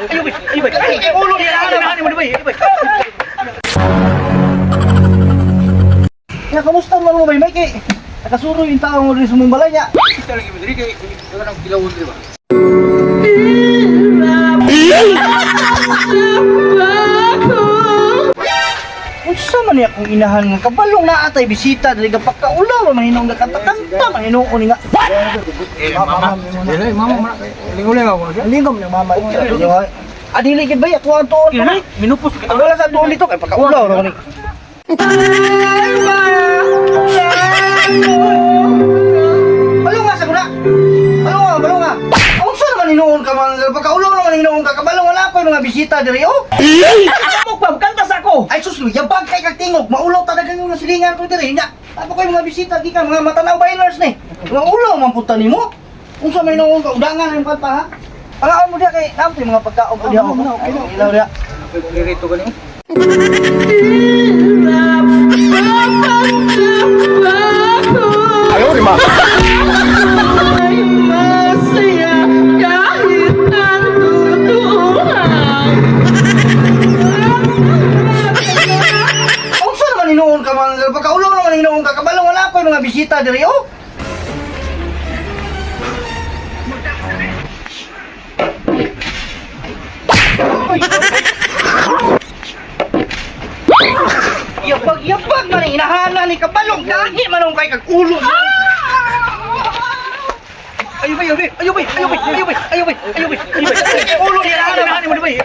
Ayo bay. Ay ulo niya na mo bay. Ayo bay. Ya kamusta man mo bay may kay nakasuro yung tao mo rin sa mong balay niya. Kita lagi mo diri kay wala nang kilawon di ba? Unsa man niya kung inahan nga kabalong na atay bisita dali ka pagkaulaw man hinong nakatakanta man hinong ni nga. Mama. Dili mama. Linguling ako siya. Lingom ng mama. Adili gid bay ako ang tuon. Minupos kita wala sa tuon dito kay pagkaulaw ra ni. Balong nga sa guna. Balong nga. Unsa naman hinuon ka man pagkaulaw naman hinuon ka kabalong wala pa mga bisita diri oh. Ako pagkantas ako. Ay sus, yabag kay kag tingog, maulaw talaga yung silingan ko diri nya. Apo kay mga bisita di ka mga matanaw bailers ni. Mga ulaw man punta nimo. Unsa may hinuon ka udangan ang pata ha? Palaon mo dia kay namti mga pagkaon ko dia ako. Ilaw dia. Dirito ka ni. Ayaw rin ma. Unsa naman hinuon ka man pagkaulaw naman hinuon ka kabalong wala pa mga bisita diri oh. Yabag man inahanan ni kabalong dali manong kay kag ulo. Ayo bay. Ulo niya na mo bay.